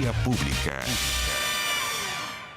Vía Pública.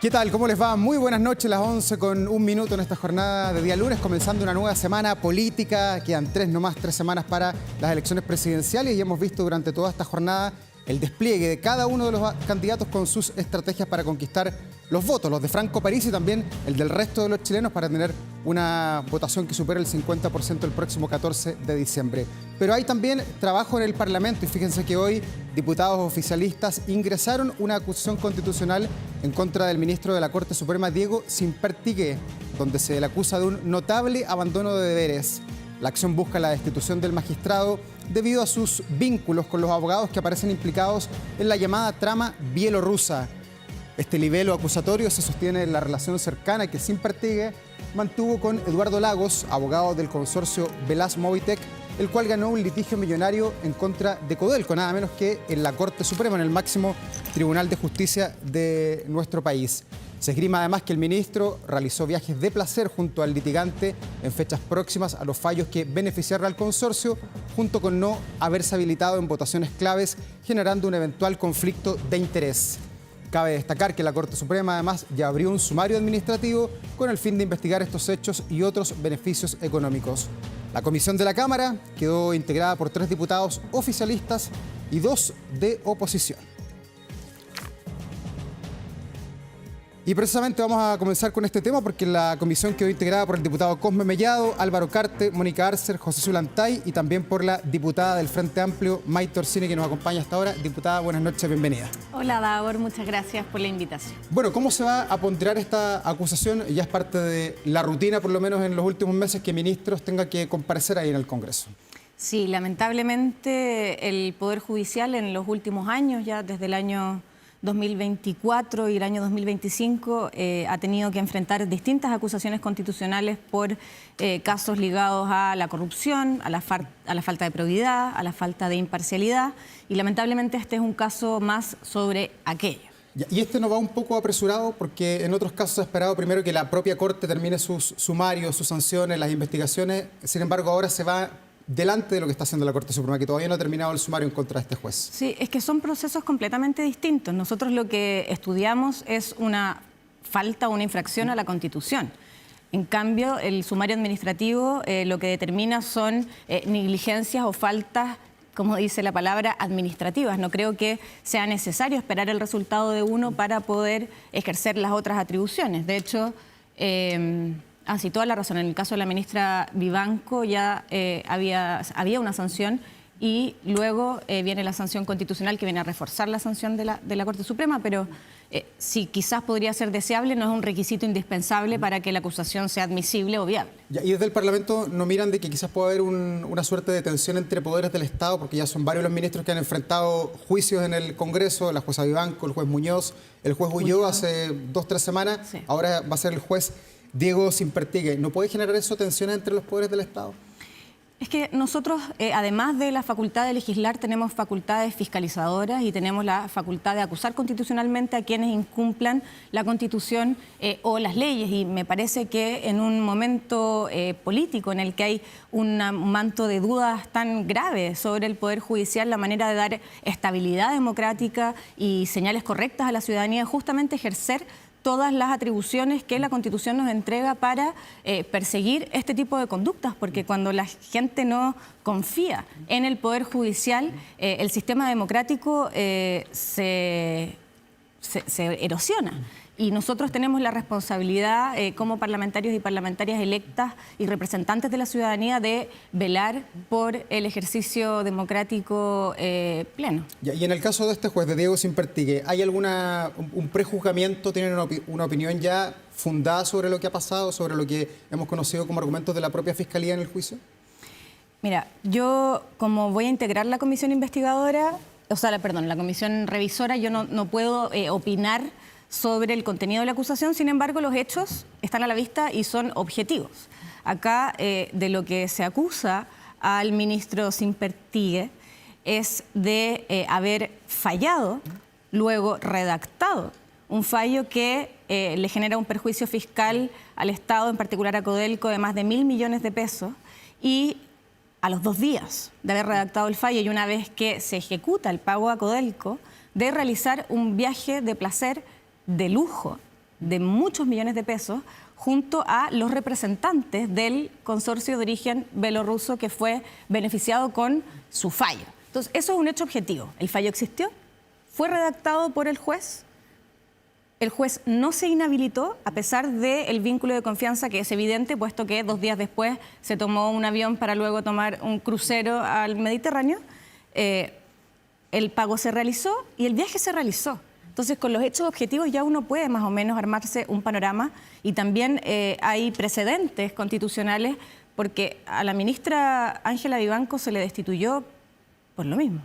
¿Qué tal? ¿Cómo les va? Muy buenas noches, las 11 con un minuto en esta jornada de día lunes, comenzando una nueva semana política. Quedan tres semanas para las elecciones presidenciales y hemos visto durante toda esta jornada el despliegue de cada uno de los candidatos con sus estrategias para conquistar los votos, los de Franco Parisi y también el del resto de los chilenos para tener una votación que supere el 50% el próximo 14 de diciembre. Pero hay también trabajo en el Parlamento y fíjense que hoy diputados oficialistas ingresaron una acusación constitucional en contra del ministro de la Corte Suprema, Diego Simpertigué, donde se le acusa de un notable abandono de deberes. La acción busca la destitución del magistrado debido a sus vínculos con los abogados que aparecen implicados en la llamada trama bielorrusa. Este libelo acusatorio se sostiene en la relación cercana que Simpertigué mantuvo con Eduardo Lagos, abogado del consorcio Velas Movitec, el cual ganó un litigio millonario en contra de Codelco, nada menos que en la Corte Suprema, en el máximo Tribunal de Justicia de nuestro país. Se esgrima además que el ministro realizó viajes de placer junto al litigante en fechas próximas a los fallos que beneficiaron al consorcio, junto con no haberse habilitado en votaciones claves, generando un eventual conflicto de interés. Cabe destacar que la Corte Suprema además ya abrió un sumario administrativo con el fin de investigar estos hechos y otros beneficios económicos. La comisión de la Cámara quedó integrada por 3 diputados oficialistas y 2 de oposición. Y precisamente vamos a comenzar con este tema porque la comisión quedó integrada por el diputado Cosme Mellado, Álvaro Carte, Mónica Arcer, José Zulantay y también por la diputada del Frente Amplio, Maite Orsini, que nos acompaña hasta ahora. Diputada, buenas noches, bienvenida. Hola, Davor, muchas gracias por la invitación. Bueno, ¿cómo se va a ponderar esta acusación? Ya es parte de la rutina, por lo menos en los últimos meses, que ministros tengan que comparecer ahí en el Congreso. Sí, lamentablemente el Poder Judicial en los últimos años, ya desde el año 2024 y el año 2025 ha tenido que enfrentar distintas acusaciones constitucionales por casos ligados a la corrupción, a la falta de probidad, a la falta de imparcialidad y lamentablemente este es un caso más sobre aquello. Y este no va un poco apresurado porque en otros casos se ha esperado primero que la propia Corte termine sus sumarios, sus sanciones, las investigaciones. Sin embargo, ahora se va delante de lo que está haciendo la Corte Suprema, que todavía no ha terminado el sumario en contra de este juez. Sí, es que son procesos completamente distintos. Nosotros lo que estudiamos es una falta o una infracción a la Constitución. En cambio, el sumario administrativo lo que determina son negligencias o faltas, como dice la palabra, administrativas. No creo que sea necesario esperar el resultado de uno para poder ejercer las otras atribuciones. De hecho, sí, toda la razón. En el caso de la ministra Vivanco ya había una sanción y luego viene la sanción constitucional que viene a reforzar la sanción de la Corte Suprema, pero sí, quizás podría ser deseable, no es un requisito indispensable para que la acusación sea admisible o viable. Y desde el Parlamento no miran de que quizás pueda haber una suerte de tensión entre poderes del Estado, porque ya son varios los ministros que han enfrentado juicios en el Congreso, la jueza Vivanco, el juez Muñoz, el juez Ulloa hace 2 o 3 semanas, sí. Ahora va a ser el juez Diego Simpertigué. ¿No puede generar eso tensiones entre los poderes del Estado? Es que nosotros, además de la facultad de legislar, tenemos facultades fiscalizadoras y tenemos la facultad de acusar constitucionalmente a quienes incumplan la Constitución o las leyes. Y me parece que en un momento político en el que hay un manto de dudas tan grave sobre el Poder Judicial, la manera de dar estabilidad democrática y señales correctas a la ciudadanía es justamente ejercer todas las atribuciones que la Constitución nos entrega para perseguir este tipo de conductas, porque cuando la gente no confía en el Poder Judicial, el sistema democrático se erosiona. Y nosotros tenemos la responsabilidad como parlamentarios y parlamentarias electas y representantes de la ciudadanía de velar por el ejercicio democrático pleno. Y en el caso de este juez, de Diego Simpertigué, ¿hay un prejuzgamiento, tienen una opinión ya fundada sobre lo que ha pasado, sobre lo que hemos conocido como argumentos de la propia Fiscalía en el juicio? Mira, yo como voy a integrar la comisión investigadora, la comisión revisora, yo no puedo opinar sobre el contenido de la acusación, sin embargo, los hechos están a la vista y son objetivos. Acá, de lo que se acusa al ministro Simpertigué es de haber fallado, luego redactado un fallo que le genera un perjuicio fiscal al Estado, en particular a Codelco, de más de 1.000 millones de pesos, y a los 2 días de haber redactado el fallo y una vez que se ejecuta el pago a Codelco, de realizar un viaje de placer de lujo de muchos millones de pesos junto a los representantes del consorcio de origen belorruso que fue beneficiado con su fallo. Entonces, eso es un hecho objetivo. El fallo existió, fue redactado por el juez no se inhabilitó a pesar del vínculo de confianza que es evidente, puesto que 2 días después se tomó un avión para luego tomar un crucero al Mediterráneo. El pago se realizó y el viaje se realizó. Entonces, con los hechos objetivos ya uno puede más o menos armarse un panorama y también hay precedentes constitucionales porque a la ministra Ángela Vivanco se le destituyó por lo mismo.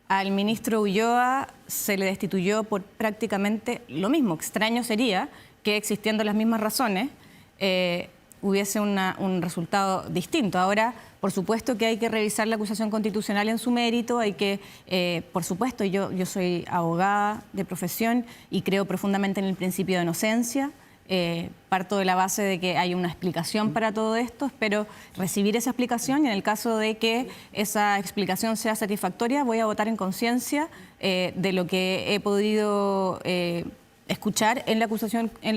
Al ministro Ulloa se le destituyó por prácticamente lo mismo. Extraño sería que existiendo las mismas razones hubiese un resultado distinto. Ahora, por supuesto que hay que revisar la acusación constitucional en su mérito, hay que, por supuesto, yo soy abogada de profesión y creo profundamente en el principio de inocencia. Parto de la base de que hay una explicación para todo esto, espero recibir esa explicación y en el caso de que esa explicación sea satisfactoria voy a votar en conciencia de lo que he podido escuchar en la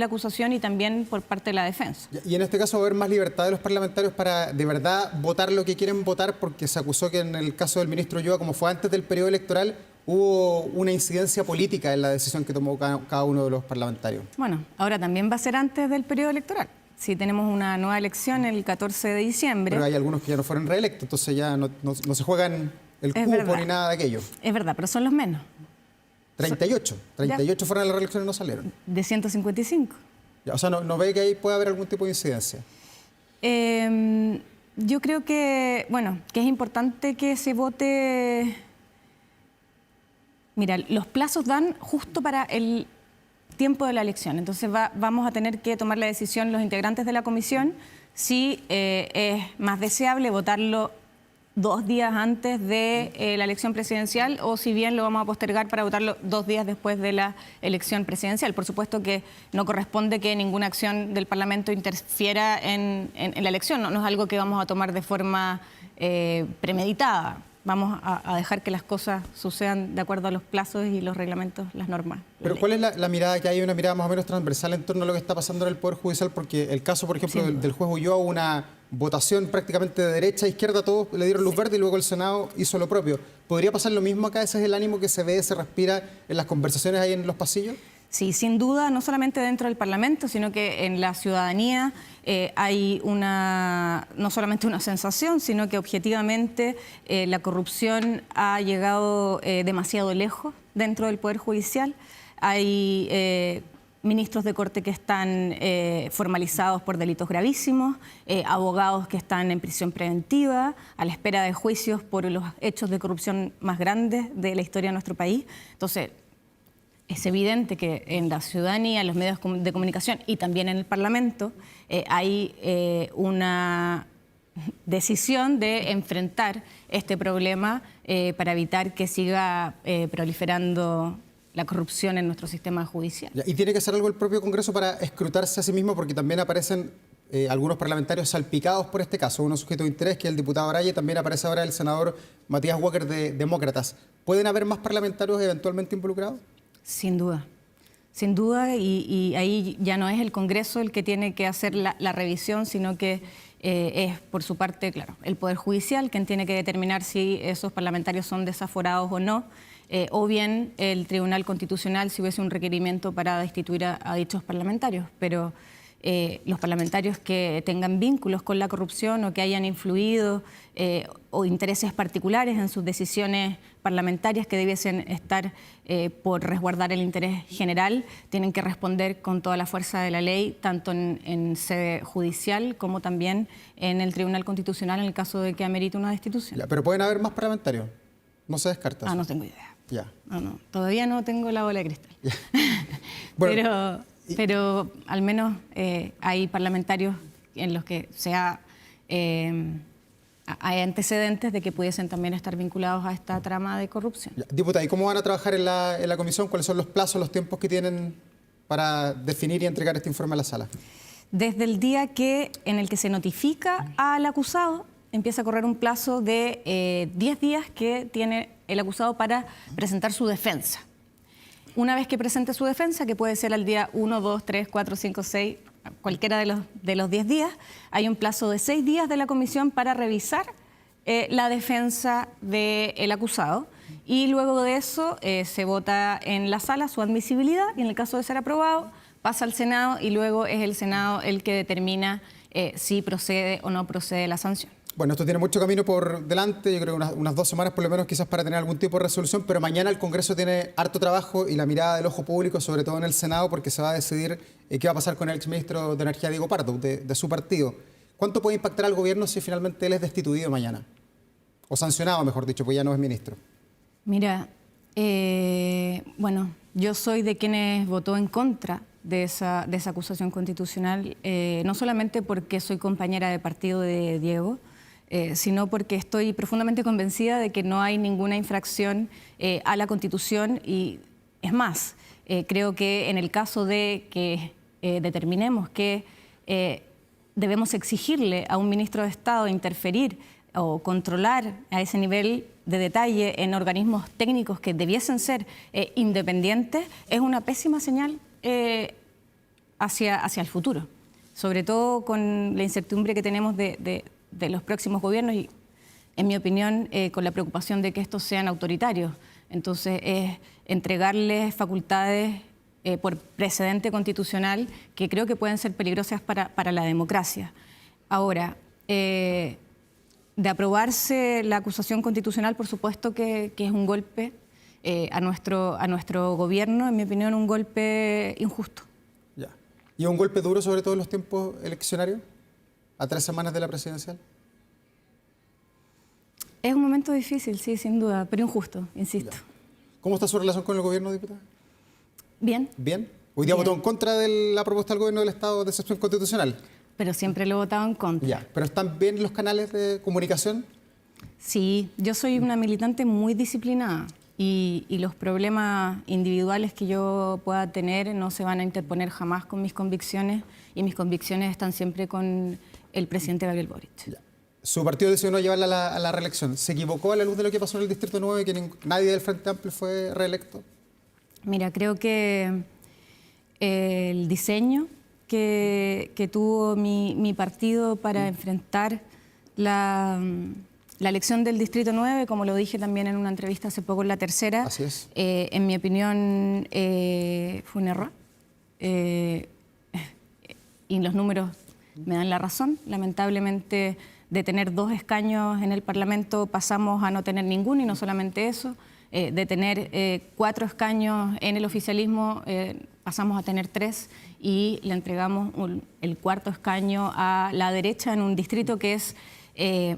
acusación y también por parte de la defensa. Y en este caso va a haber más libertad de los parlamentarios para de verdad votar lo que quieren votar, porque se acusó que en el caso del ministro Ulloa, como fue antes del periodo electoral, hubo una incidencia política en la decisión que tomó cada uno de los parlamentarios. Bueno, ahora también va a ser antes del periodo electoral. Si tenemos una nueva elección el 14 de diciembre... Pero hay algunos que ya no fueron reelectos, entonces ya no se juegan el cupo ni nada de aquello. Es verdad, pero son los menos. 38 fueron a la reelección y no salieron. De 155. Ya, o sea, ¿no ve que ahí puede haber algún tipo de incidencia? Yo creo que, bueno, que es importante que se vote... Mira, los plazos dan justo para el tiempo de la elección. Entonces vamos a tener que tomar la decisión los integrantes de la comisión si es más deseable votarlo 2 días antes de la elección presidencial o si bien lo vamos a postergar para votarlo 2 días después de la elección presidencial. Por supuesto que no corresponde que ninguna acción del Parlamento interfiera en la elección. No es algo que vamos a tomar de forma premeditada. Vamos a dejar que las cosas sucedan de acuerdo a los plazos y los reglamentos, las normas. Pero ¿cuál es la mirada que hay? Una mirada más o menos transversal en torno a lo que está pasando en el Poder Judicial, porque el caso, por ejemplo, del juez Ulloa, una votación prácticamente de derecha a izquierda, todos le dieron luz verde y luego el Senado hizo lo propio. ¿Podría pasar lo mismo acá? ¿Ese es el ánimo que se ve, se respira en las conversaciones ahí en los pasillos? Sí, sin duda, no solamente dentro del Parlamento, sino que en la ciudadanía hay no solamente una sensación, sino que objetivamente la corrupción ha llegado demasiado lejos dentro del Poder Judicial. Hay ministros de corte que están formalizados por delitos gravísimos, abogados que están en prisión preventiva, a la espera de juicios por los hechos de corrupción más grandes de la historia de nuestro país. Entonces, es evidente que en la ciudadanía, en los medios de comunicación y también en el Parlamento hay una decisión de enfrentar este problema para evitar que siga proliferando la corrupción en nuestro sistema judicial. ¿Y tiene que hacer algo el propio Congreso para escrutarse a sí mismo? Porque también aparecen algunos parlamentarios salpicados por este caso. Uno sujeto de interés, que es el diputado Araya, y también aparece ahora el senador Matías Walker de Demócratas. ¿Pueden haber más parlamentarios eventualmente involucrados? Sin duda, y ahí ya no es el Congreso el que tiene que hacer la revisión, sino que es por su parte, claro, el Poder Judicial quien tiene que determinar si esos parlamentarios son desaforados o no, o bien el Tribunal Constitucional si hubiese un requerimiento para destituir a dichos parlamentarios, pero los parlamentarios que tengan vínculos con la corrupción o que hayan influido o intereses particulares en sus decisiones parlamentarias que debiesen estar por resguardar el interés general, tienen que responder con toda la fuerza de la ley, tanto en sede judicial como también en el Tribunal Constitucional en el caso de que amerite una destitución. Ya, pero ¿pueden haber más parlamentarios? No se descarta eso. No tengo idea. Ya. No, todavía no tengo la bola de cristal. Bueno, pero al menos hay parlamentarios en los que hay antecedentes de que pudiesen también estar vinculados a esta trama de corrupción. Diputada, ¿y cómo van a trabajar en la comisión? ¿Cuáles son los plazos, los tiempos que tienen para definir y entregar este informe a la sala? Desde el día en el que se notifica al acusado, empieza a correr un plazo de 10 días que tiene el acusado para presentar su defensa. Una vez que presente su defensa, que puede ser al día 1, 2, 3, 4, 5, 6, cualquiera de los 10 días, hay un plazo de 6 días de la comisión para revisar la defensa del acusado. Y luego de eso se vota en la sala su admisibilidad y en el caso de ser aprobado pasa al Senado y luego es el Senado el que determina si procede o no procede la sanción. Bueno, esto tiene mucho camino por delante, yo creo unas 2 semanas por lo menos quizás para tener algún tipo de resolución, pero mañana el Congreso tiene harto trabajo y la mirada del ojo público, sobre todo en el Senado, porque se va a decidir qué va a pasar con el exministro de Energía, Diego Pardo, de su partido. ¿Cuánto puede impactar al gobierno si finalmente él es destituido mañana? O sancionado, mejor dicho, pues ya no es ministro. Mira, bueno, yo soy de quienes votó en contra de esa acusación constitucional, no solamente porque soy compañera de partido de Diego, sino porque estoy profundamente convencida de que no hay ninguna infracción a la Constitución y es más, creo que en el caso de que determinemos que debemos exigirle a un ministro de Estado interferir o controlar a ese nivel de detalle en organismos técnicos que debiesen ser independientes, es una pésima señal hacia el futuro, sobre todo con la incertidumbre que tenemos de los próximos gobiernos y, en mi opinión, con la preocupación de que estos sean autoritarios. Entonces, es entregarles facultades por precedente constitucional que creo que pueden ser peligrosas para la democracia. Ahora, de aprobarse la acusación constitucional, por supuesto que es un golpe a nuestro gobierno, en mi opinión, un golpe injusto. Ya. ¿Y un golpe duro, sobre todo en los tiempos eleccionarios? ¿A 3 semanas de la presidencial? Es un momento difícil, sí, sin duda, pero injusto, insisto. Ya. ¿Cómo está su relación con el gobierno, diputada? Bien. ¿Bien? Hoy día votó en contra de la propuesta del gobierno del Estado de excepción constitucional. Pero siempre lo he votado en contra. Ya. ¿Pero están bien los canales de comunicación? Sí, yo soy una militante muy disciplinada y los problemas individuales que yo pueda tener no se van a interponer jamás con mis convicciones y mis convicciones están siempre con el presidente Gabriel Boric. Ya. Su partido decidió no llevarla a la reelección. ¿Se equivocó a la luz de lo que pasó en el Distrito 9, que nadie del Frente Amplio fue reelecto? Mira, creo que el diseño que tuvo mi partido para enfrentar la elección del Distrito 9, como lo dije también en una entrevista hace poco en La Tercera, así es. En mi opinión fue un error. Y los números me dan la razón. Lamentablemente, de tener 2 escaños en el Parlamento pasamos a no tener ninguno, y no solamente eso, de tener 4 escaños en el oficialismo pasamos a tener 3 y le entregamos el 4.º escaño a la derecha en un distrito que es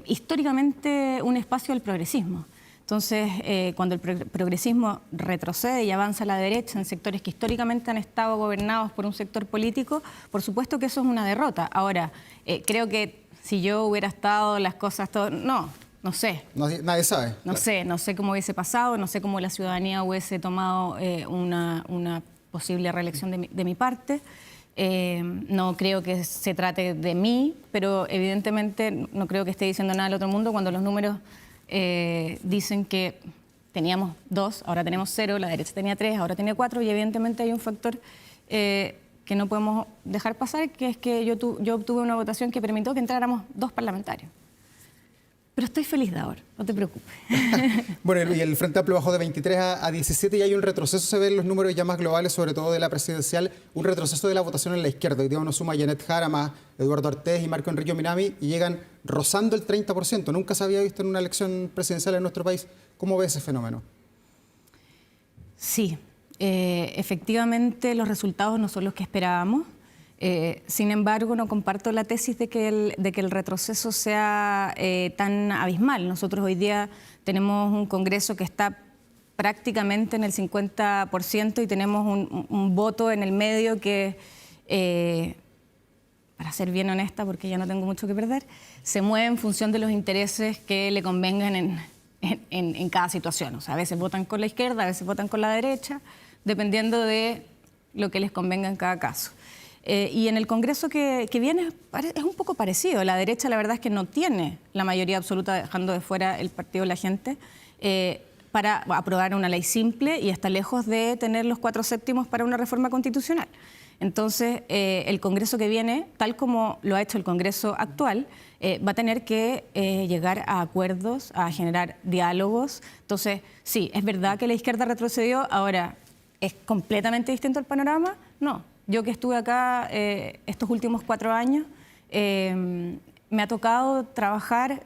históricamente un espacio del progresismo. Entonces, cuando el progresismo retrocede y avanza a la derecha en sectores que históricamente han estado gobernados por un sector político, por supuesto que eso es una derrota. Ahora, creo que si yo hubiera estado, las cosas... No sé. Nadie sabe. No sé cómo hubiese pasado, no sé cómo la ciudadanía hubiese tomado una posible reelección de mi parte. No creo que se trate de mí, pero evidentemente no creo que esté diciendo nada al otro mundo cuando los números dicen que teníamos 2, ahora tenemos 0, la derecha tenía 3, ahora tiene 4, y evidentemente hay un factor que no podemos dejar pasar, que es que yo obtuve una votación que permitió que entráramos 2 parlamentarios. Pero estoy feliz de ahora, no te preocupes. Bueno, y el Frente Amplio bajó de 23 a 17 y hay un retroceso, se ven los números ya más globales, sobre todo de la presidencial, un retroceso de la votación en la izquierda. Hoy día uno suma a Janet Jara, más Eduardo Ortiz y Marco Enrique Minami y llegan rozando el 30%. Nunca se había visto en una elección presidencial en nuestro país. ¿Cómo ve ese fenómeno? Sí, efectivamente los resultados no son los que esperábamos. Sin embargo, no comparto la tesis de que el retroceso sea tan abismal. Nosotros hoy día tenemos un Congreso que está prácticamente en el 50% y tenemos un voto en el medio que, para ser bien honesta, porque ya no tengo mucho que perder, se mueve en función de los intereses que le convengan en cada situación. O sea, a veces votan con la izquierda, a veces votan con la derecha, dependiendo de lo que les convenga en cada caso. Y en el Congreso que viene es un poco parecido. La derecha, la verdad es que no tiene la mayoría absoluta, dejando de fuera el Partido de la Gente, para aprobar una ley simple y está lejos de tener los 4/7 para una reforma constitucional. Entonces, el Congreso que viene, tal como lo ha hecho el Congreso actual, va a tener que llegar a acuerdos, a generar diálogos. Entonces, sí, es verdad que la izquierda retrocedió. Ahora, ¿es completamente distinto el panorama? No. Yo que estuve acá estos últimos 4 años, me ha tocado trabajar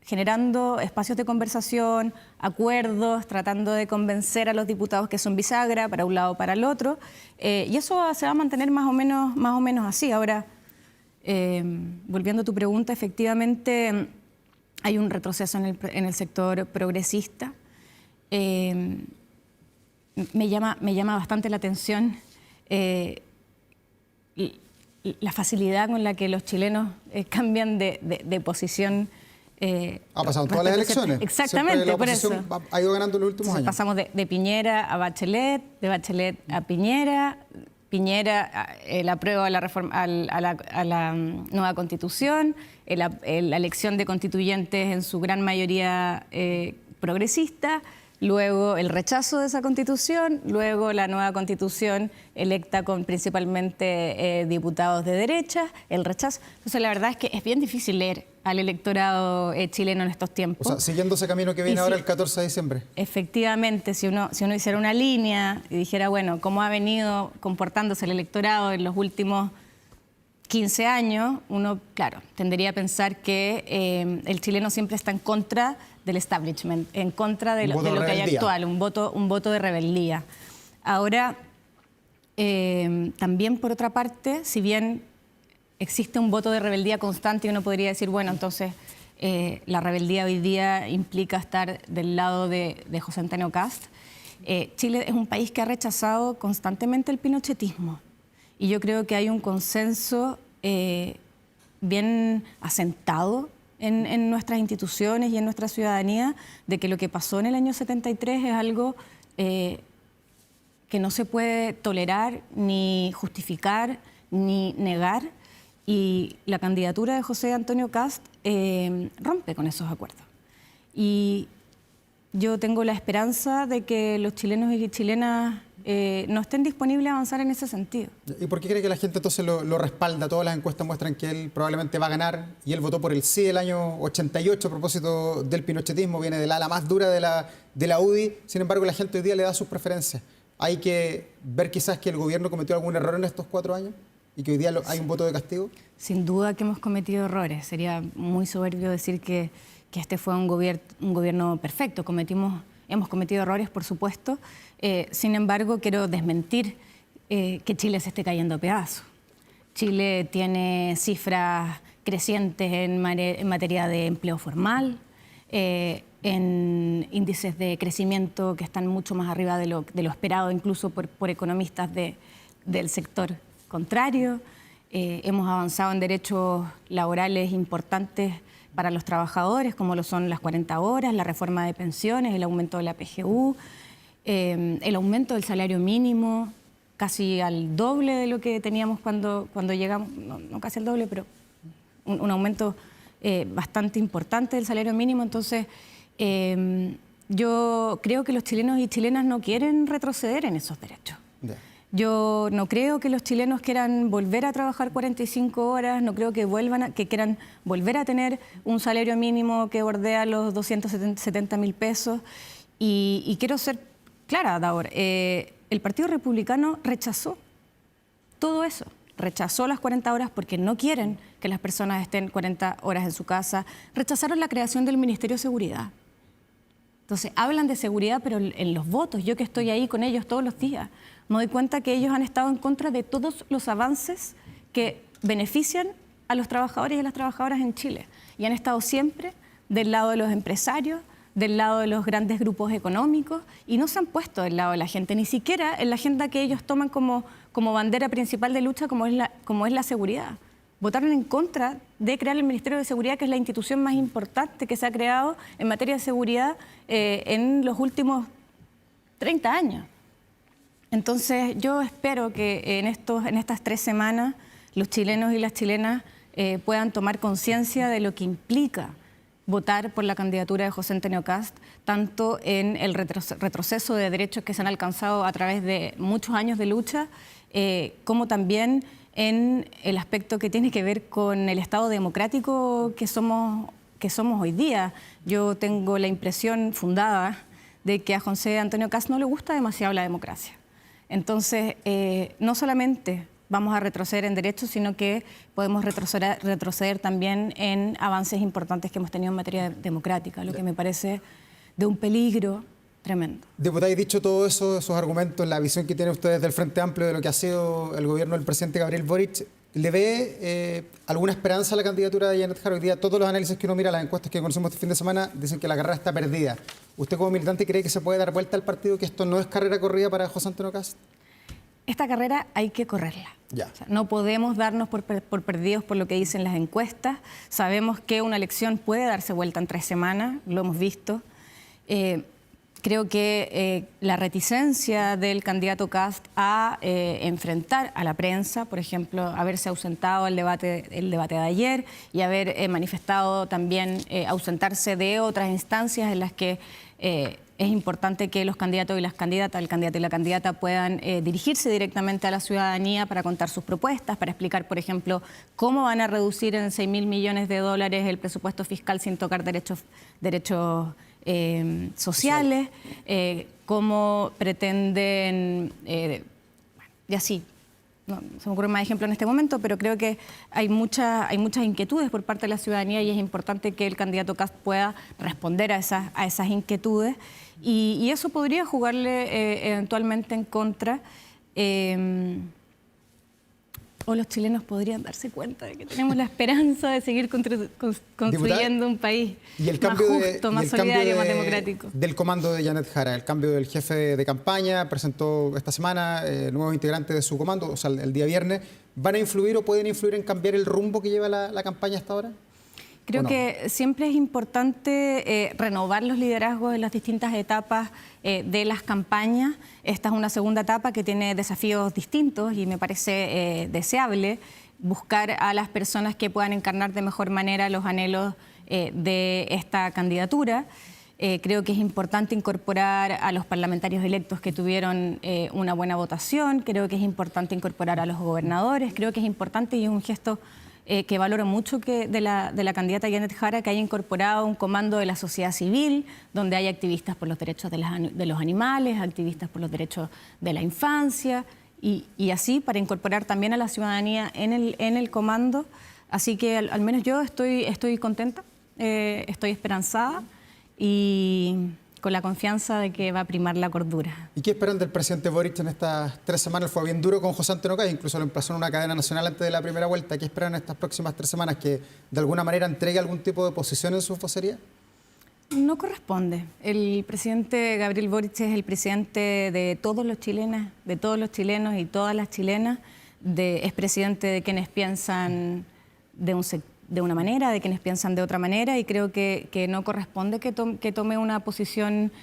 generando espacios de conversación, acuerdos, tratando de convencer a los diputados que son bisagra para un lado o para el otro, y eso se va a mantener más o menos así. Ahora, volviendo a tu pregunta, efectivamente hay un retroceso en el sector progresista. Me llama bastante la atención la facilidad con la que los chilenos cambian de posición. Ha pasado en todas las elecciones. Exactamente, por eso. Ha ido ganando en los últimos años. Pasamos de Piñera a Bachelet, de Bachelet a Piñera, el apruebo a la reforma, a la nueva Constitución, la elección de constituyentes en su gran mayoría progresista, luego el rechazo de esa Constitución, luego la nueva Constitución electa con principalmente diputados de derecha, el rechazo. Entonces, la verdad es que es bien difícil leer al electorado chileno en estos tiempos. O sea, siguiendo ese camino que viene ahora el 14 de diciembre. Efectivamente, si uno hiciera una línea y dijera, bueno, cómo ha venido comportándose el electorado en los últimos 15 años, uno, claro, tendería a pensar que el chileno siempre está en contra del establishment, en contra de lo que hay actual, un voto de rebeldía. Ahora, también por otra parte, si bien existe un voto de rebeldía constante y uno podría decir, bueno, entonces la rebeldía hoy día implica estar del lado de José Antonio Kast. Chile es un país que ha rechazado constantemente el pinochetismo y yo creo que hay un consenso bien asentado en nuestras instituciones y en nuestra ciudadanía de que lo que pasó en el año 73 es algo que no se puede tolerar, ni justificar, ni negar. Y la candidatura de José Antonio Kast rompe con esos acuerdos. Y yo tengo la esperanza de que los chilenos y chilenas no estén disponibles a avanzar en ese sentido. ¿Y por qué cree que la gente entonces lo respalda? Todas las encuestas muestran que él probablemente va a ganar y él votó por el sí del año 88 a propósito del pinochetismo, viene del ala más dura de la UDI, sin embargo la gente hoy día le da sus preferencias. ¿Hay que ver quizás que el gobierno cometió algún error en estos 4 años? ¿Y que hoy día hay un voto de castigo? Sin duda que hemos cometido errores. Sería muy soberbio decir que este fue un gobierno perfecto. Hemos cometido errores, por supuesto. Sin embargo, quiero desmentir que Chile se esté cayendo a pedazos. Chile tiene cifras crecientes en materia de empleo formal, en índices de crecimiento que están mucho más arriba de lo esperado, incluso por economistas del sector contrario. Hemos avanzado en derechos laborales importantes para los trabajadores, como lo son las 40 horas, la reforma de pensiones, el aumento de la PGU, el aumento del salario mínimo, casi al doble de lo que teníamos cuando llegamos, no casi al doble, pero un aumento bastante importante del salario mínimo. Entonces, yo creo que los chilenos y chilenas no quieren retroceder en esos derechos. Yo no creo que los chilenos quieran volver a trabajar 45 horas, no creo que quieran volver a tener un salario mínimo que bordea los 270.000 pesos. Y quiero ser clara, Daur, el Partido Republicano rechazó todo eso, rechazó las 40 horas porque no quieren que las personas estén 40 horas en su casa, rechazaron la creación del Ministerio de Seguridad. Entonces, hablan de seguridad, pero en los votos, yo que estoy ahí con ellos todos los días, me doy cuenta que ellos han estado en contra de todos los avances que benefician a los trabajadores y a las trabajadoras en Chile. Y han estado siempre del lado de los empresarios, del lado de los grandes grupos económicos, y no se han puesto del lado de la gente, ni siquiera en la agenda que ellos toman como bandera principal de lucha, como es la seguridad. Votaron en contra de crear el Ministerio de Seguridad, que es la institución más importante que se ha creado en materia de seguridad en los últimos 30 años. Entonces, yo espero que en estas 3 semanas los chilenos y las chilenas puedan tomar conciencia de lo que implica votar por la candidatura de José Antonio Kast, tanto en el retroceso de derechos que se han alcanzado a través de muchos años de lucha, como también en el aspecto que tiene que ver con el Estado democrático que somos hoy día. Yo tengo la impresión fundada de que a José Antonio Kast no le gusta demasiado la democracia. Entonces, no solamente vamos a retroceder en derechos, sino que podemos retroceder también en avances importantes que hemos tenido en materia democrática, lo que me parece de un peligro tremendo. Diputada, y dicho todo eso, esos argumentos, la visión que tienen ustedes del Frente Amplio de lo que ha sido el gobierno del presidente Gabriel Boric, ¿le ve alguna esperanza a la candidatura de Janet Jara? Hoy día todos los análisis que uno mira, las encuestas que conocemos este fin de semana, dicen que la carrera está perdida. ¿Usted como militante cree que se puede dar vuelta al partido, que esto no es carrera corrida para José Antonio Kast? Esta carrera hay que correrla. Ya. O sea, no podemos darnos por perdidos por lo que dicen las encuestas. Sabemos que una elección puede darse vuelta en 3 semanas, lo hemos visto. Creo que la reticencia del candidato Kast a enfrentar a la prensa, por ejemplo, haberse ausentado el debate de ayer y haber manifestado también ausentarse de otras instancias en las que es importante que los candidatos y las candidatas, el candidato y la candidata puedan dirigirse directamente a la ciudadanía para contar sus propuestas, para explicar, por ejemplo, cómo van a reducir en 6.000 millones de dólares el presupuesto fiscal sin tocar derechos sociales, cómo pretenden, y así. No se me ocurre más ejemplo en este momento, pero creo que hay muchas inquietudes por parte de la ciudadanía y es importante que el candidato Kast pueda responder a esas inquietudes y eso podría jugarle eventualmente en contra. O los chilenos podrían darse cuenta de que tenemos la esperanza de seguir construyendo un país más justo, más solidario, más democrático. Del comando de Janet Jara, el cambio del jefe de campaña, presentó esta semana nuevos integrantes de su comando, o sea, el día viernes. ¿Van a influir o pueden influir en cambiar el rumbo que lleva la campaña hasta ahora? Creo que siempre es importante renovar los liderazgos en las distintas etapas de las campañas. Esta es una segunda etapa que tiene desafíos distintos y me parece deseable buscar a las personas que puedan encarnar de mejor manera los anhelos de esta candidatura. Creo que es importante incorporar a los parlamentarios electos que tuvieron una buena votación. Creo que es importante incorporar a los gobernadores. Creo que es importante y es un gesto que valoro mucho de la candidata Janet Jara, que haya incorporado un comando de la sociedad civil, donde hay activistas por los derechos de los animales, activistas por los derechos de la infancia, y así para incorporar también a la ciudadanía en el comando. Así que al menos yo estoy contenta, estoy esperanzada y con la confianza de que va a primar la cordura. ¿Y qué esperan del presidente Boric en estas 3 semanas? Fue bien duro con José Antonio Kast, incluso lo emplazó en una cadena nacional antes de la primera vuelta. ¿Qué esperan en estas próximas 3 semanas? ¿Que de alguna manera entregue algún tipo de posición en su vocería? No corresponde. El presidente Gabriel Boric es el presidente de todos los chilenos y todas las chilenas. Es presidente de quienes piensan de una manera, de quienes piensan de otra manera, y creo que no corresponde que tome una posición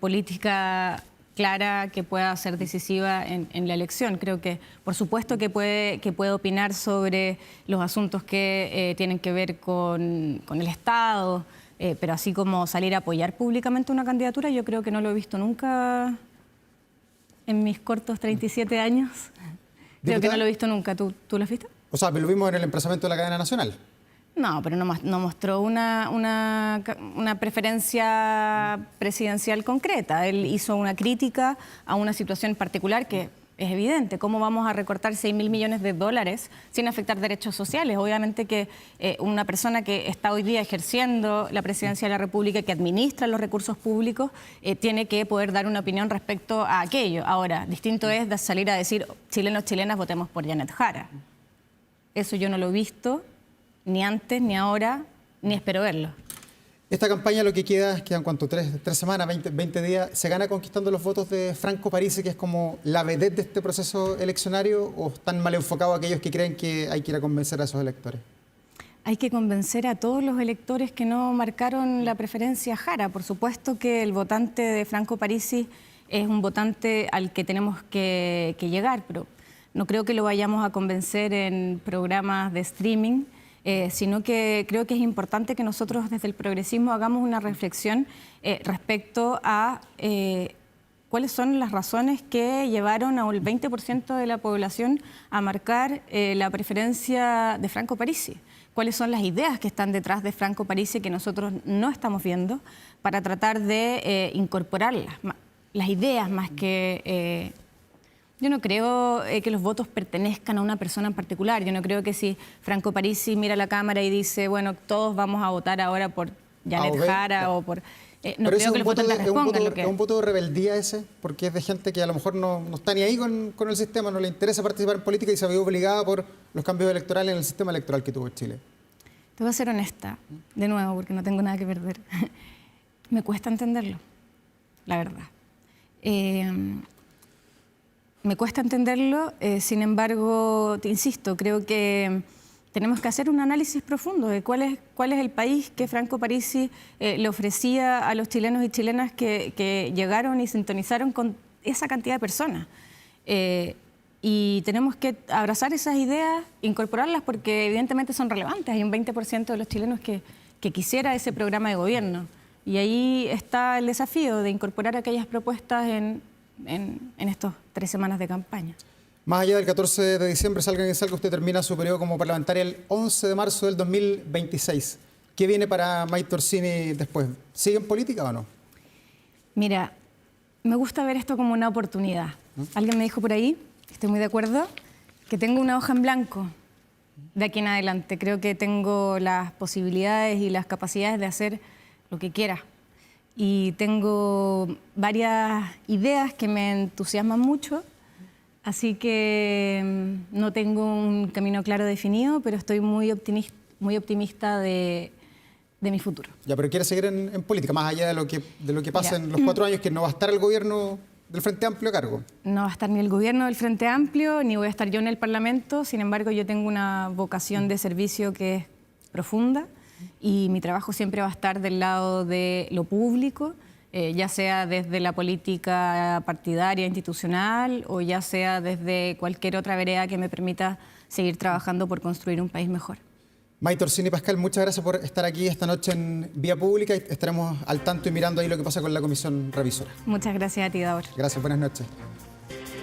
política clara que pueda ser decisiva en la elección. Creo que, por supuesto, que puede opinar sobre los asuntos que tienen que ver con el Estado, pero así como salir a apoyar públicamente una candidatura, yo creo que no lo he visto nunca en mis cortos 37 años. Creo que no lo he visto nunca. ¿Tú lo has visto? O sea, lo vimos en el emplazamiento de la cadena nacional. No, pero no mostró una preferencia presidencial concreta. Él hizo una crítica a una situación particular que es evidente. ¿Cómo vamos a recortar 6.000 millones de dólares sin afectar derechos sociales? Obviamente que una persona que está hoy día ejerciendo la presidencia de la República, que administra los recursos públicos, tiene que poder dar una opinión respecto a aquello. Ahora, distinto es salir a decir, chilenos, chilenas, votemos por Janet Jara. Eso yo no lo he visto, ni antes, ni ahora, ni espero verlo. Esta campaña lo que quedan cuánto, 3 semanas, 20 días, ¿se gana conquistando los votos de Franco Parisi, que es como la vedette de este proceso eleccionario, o están mal enfocados aquellos que creen que hay que ir a convencer a esos electores? Hay que convencer a todos los electores que no marcaron la preferencia Jara. Por supuesto que el votante de Franco Parisi es un votante al que tenemos que llegar, pero no creo que lo vayamos a convencer en programas de streaming, sino que creo que es importante que nosotros desde el progresismo hagamos una reflexión respecto a cuáles son las razones que llevaron a un 20% de la población a marcar la preferencia de Franco Parisi. Cuáles son las ideas que están detrás de Franco Parisi que nosotros no estamos viendo para tratar de incorporarlas. Las ideas más que... yo no creo que los votos pertenezcan a una persona en particular. Yo no creo que si Franco Parisi mira la cámara y dice, bueno, todos vamos a votar ahora por Janet Jara o por... no creo que los votantes respondan lo que... ¿Es un voto de rebeldía ese? Porque es de gente que a lo mejor no está ni ahí con el sistema, no le interesa participar en política y se ve obligada por los cambios electorales en el sistema electoral que tuvo Chile. Te voy a ser honesta, de nuevo, porque no tengo nada que perder. Me cuesta entenderlo, la verdad. Me cuesta entenderlo, sin embargo, te insisto, creo que tenemos que hacer un análisis profundo de cuál es el país que Franco Parisi le ofrecía a los chilenos y chilenas que llegaron y sintonizaron con esa cantidad de personas. Y tenemos que abrazar esas ideas, incorporarlas, porque evidentemente son relevantes. Hay un 20% de los chilenos que quisiera ese programa de gobierno. Y ahí está el desafío de incorporar aquellas propuestas en estas 3 semanas de campaña. Más allá del 14 de diciembre, salga quien salga, usted termina su periodo como parlamentaria el 11 de marzo del 2026. ¿Qué viene para Maite Orsini después? ¿Sigue en política o no? Mira, me gusta ver esto como una oportunidad. Alguien me dijo por ahí, estoy muy de acuerdo, que tengo una hoja en blanco de aquí en adelante. Creo que tengo las posibilidades y las capacidades de hacer lo que quiera. Y tengo varias ideas que me entusiasman mucho, así que no tengo un camino claro definido, pero estoy muy optimista de mi futuro. Ya, pero quiere seguir en política, más allá de lo que pasa en los 4 años, que no va a estar el gobierno del Frente Amplio a cargo. No va a estar ni el gobierno del Frente Amplio, ni voy a estar yo en el Parlamento. Sin embargo, yo tengo una vocación de servicio que es profunda y mi trabajo siempre va a estar del lado de lo público, ya sea desde la política partidaria, institucional, o ya sea desde cualquier otra vereda que me permita seguir trabajando por construir un país mejor. Maite Orsini Pascal, muchas gracias por estar aquí esta noche en Vía Pública. Estaremos al tanto y mirando ahí lo que pasa con la comisión revisora. Muchas gracias a ti, Davor. Gracias, buenas noches.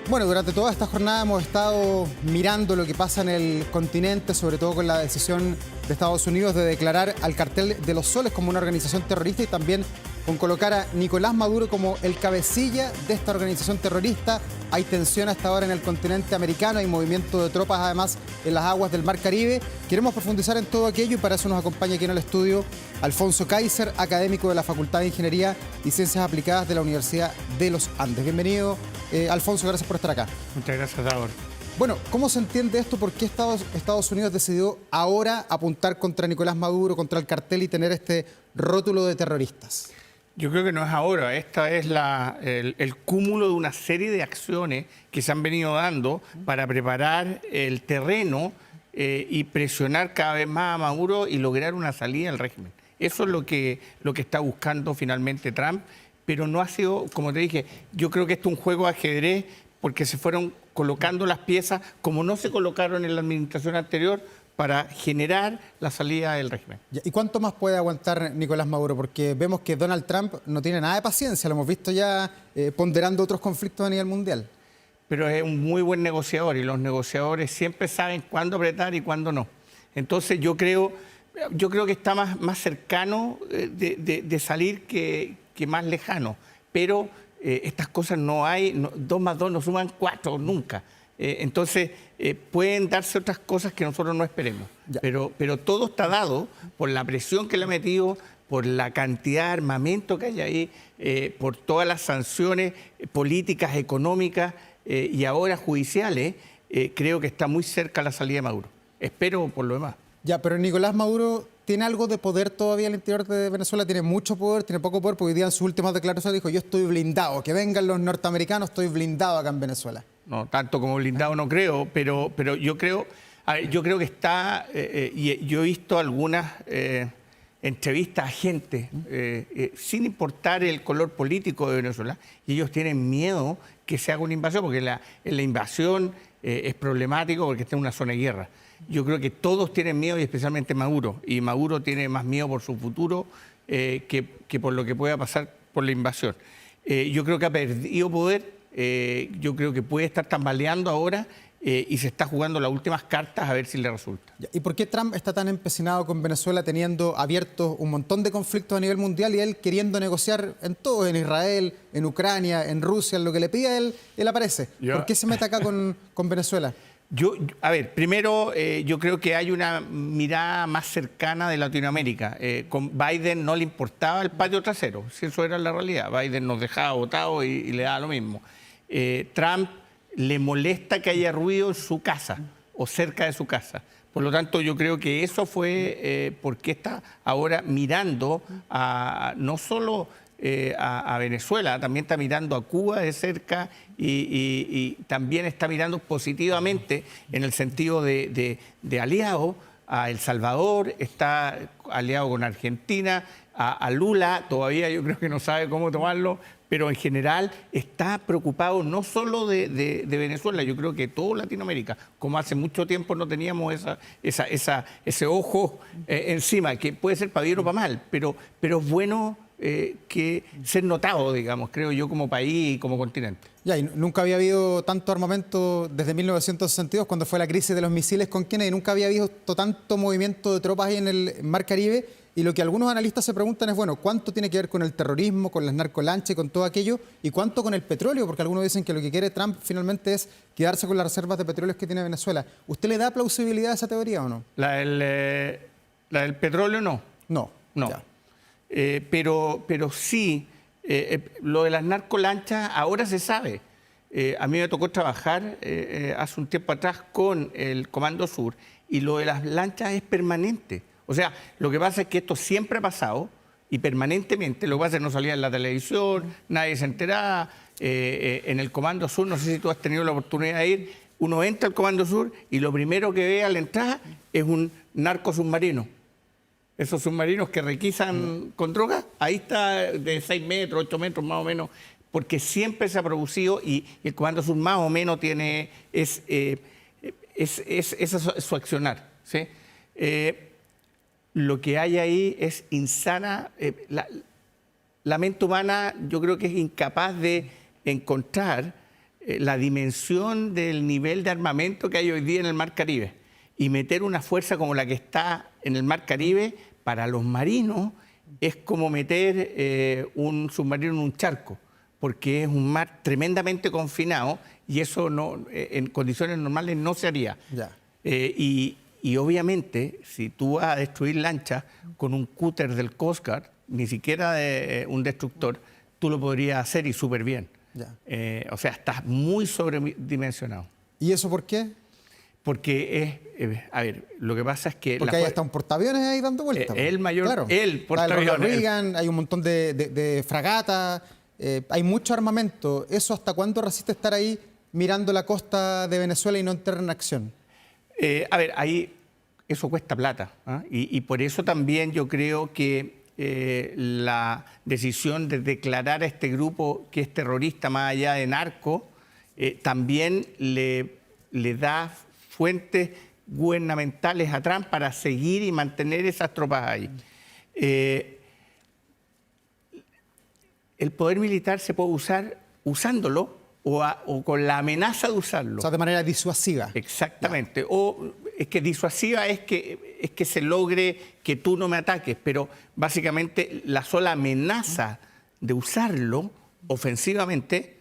Bueno, durante toda esta jornada hemos estado mirando lo que pasa en el continente, sobre todo con la decisión de Estados Unidos de declarar al Cartel de los Soles como una organización terrorista y también con colocar a Nicolás Maduro como el cabecilla de esta organización terrorista. Hay tensión hasta ahora en el continente americano, hay movimiento de tropas además en las aguas del Mar Caribe. Queremos profundizar en todo aquello y para eso nos acompaña aquí en el estudio Alfonso Kaiser, académico de la Facultad de Ingeniería y Ciencias Aplicadas de la Universidad de los Andes. Bienvenido, Alfonso, gracias por estar acá. Muchas gracias, Davor. Bueno, ¿cómo se entiende esto? ¿Por qué Estados Unidos decidió ahora apuntar contra Nicolás Maduro, contra el cartel y tener este rótulo de terroristas? Yo creo que no es ahora, esta es el cúmulo de una serie de acciones que se han venido dando para preparar el terreno y presionar cada vez más a Maduro y lograr una salida del régimen. Eso es lo que está buscando finalmente Trump, pero no ha sido, como te dije, yo creo que esto es un juego de ajedrez porque se fueron colocando las piezas como no se colocaron en la administración anterior, para generar la salida del régimen. ¿Y cuánto más puede aguantar Nicolás Maduro? Porque vemos que Donald Trump no tiene nada de paciencia, lo hemos visto ya ponderando otros conflictos a nivel mundial. Pero es un muy buen negociador y los negociadores siempre saben cuándo apretar y cuándo no. Entonces yo creo que está más cercano de salir que más lejano. Pero estas cosas no hay, 2 más 2 no suman 4 nunca. Entonces, pueden darse otras cosas que nosotros no esperemos. Pero todo está dado por la presión que le ha metido, por la cantidad de armamento que hay ahí, por todas las sanciones políticas, económicas y ahora judiciales. Creo que está muy cerca la salida de Maduro. Espero por lo demás. Ya, pero Nicolás Maduro tiene algo de poder todavía al interior de Venezuela, tiene mucho poder, tiene poco poder, porque hoy día en sus últimas declaraciones dijo: yo estoy blindado, que vengan los norteamericanos, estoy blindado acá en Venezuela. No, tanto como blindado no creo, pero yo creo que está, y yo he visto algunas entrevista a gente, sin importar el color político de Venezuela, y ellos tienen miedo que se haga una invasión, porque la invasión es problemático porque está en una zona de guerra. Yo creo que todos tienen miedo, y especialmente Maduro, y Maduro tiene más miedo por su futuro que por lo que pueda pasar por la invasión. Yo creo que ha perdido poder, yo creo que puede estar tambaleando ahora, y se está jugando las últimas cartas a ver si le resulta. ¿Y por qué Trump está tan empecinado con Venezuela, teniendo abiertos un montón de conflictos a nivel mundial, y él queriendo negociar en todo, en Israel, en Ucrania, en Rusia, en lo que le pida él aparece? ¿Por qué se mete acá con Venezuela? A ver, primero yo creo que hay una mirada más cercana de Latinoamérica. Con Biden no le importaba el patio trasero, si eso era la realidad. Biden nos dejaba votados y le daba lo mismo. Trump le molesta que haya ruido en su casa o cerca de su casa. Por lo tanto, yo creo que eso fue porque está ahora mirando no solo a Venezuela, también está mirando a Cuba de cerca, y también está mirando positivamente en el sentido de aliado a El Salvador, está aliado con Argentina, a Lula, todavía yo creo que no sabe cómo tomarlo, pero en general está preocupado no solo de Venezuela, yo creo que toda Latinoamérica, como hace mucho tiempo no teníamos ese ojo encima, que puede ser para bien o para mal, pero es bueno que ser notado, digamos, creo yo, como país y como continente. Ya, y nunca había habido tanto armamento desde 1962, cuando fue la crisis de los misiles con Kennedy. Nunca había visto tanto movimiento de tropas ahí en el Mar Caribe. Y lo que algunos analistas se preguntan es, bueno, ¿cuánto tiene que ver con el terrorismo, con las narcolanchas y con todo aquello? ¿Y cuánto con el petróleo? Porque algunos dicen que lo que quiere Trump finalmente es quedarse con las reservas de petróleo que tiene Venezuela. ¿Usted le da plausibilidad a esa teoría o no? La del petróleo no. No. No. Ya. Pero sí, lo de las narcolanchas ahora se sabe. A mí me tocó trabajar hace un tiempo atrás con el Comando Sur, y lo de las lanchas es permanente. O sea, lo que pasa es que esto siempre ha pasado y permanentemente. Lo que pasa es que no salía en la televisión, nadie se enteraba. En el Comando Sur, no sé si tú has tenido la oportunidad de ir, uno entra al Comando Sur y lo primero que ve a la entrada es un narco submarino. Esos submarinos que requisan con droga, ahí está de 6 metros, 8 metros más o menos, porque siempre se ha producido, y el Comando Sur más o menos tiene su accionar, ¿sí? Lo que hay ahí es insana. La mente humana yo creo que es incapaz de encontrar la dimensión del nivel de armamento que hay hoy día en el Mar Caribe, y meter una fuerza como la que está en el Mar Caribe para los marinos es como meter un submarino en un charco, porque es un mar tremendamente confinado, y eso no, en condiciones normales no se haría. Ya. Y obviamente, si tú vas a destruir lanchas con un cúter del Coast Guard, ni siquiera de un destructor, tú lo podrías hacer, y súper bien. Ya. O sea, estás muy sobredimensionado. ¿Y eso por qué? Porque a ver, lo que pasa es que... Porque hay hasta un portaaviones ahí dando vueltas. El mayor, claro. el portaaviones. Ronald Reagan, hay un montón de fragatas, hay mucho armamento. ¿Eso hasta cuándo resiste estar ahí mirando la costa de Venezuela y no entrar en acción? A ver, ahí eso cuesta plata, ¿ah? Y por eso también yo creo que la decisión de declarar a este grupo que es terrorista más allá de narco, también le da fuentes gubernamentales a Trump para seguir y mantener esas tropas ahí. El poder militar se puede usar usándolo o con la amenaza de usarlo. O sea, de manera disuasiva. Exactamente. Ya. O es que disuasiva es que se logre que tú no me ataques, pero básicamente la sola amenaza de usarlo ofensivamente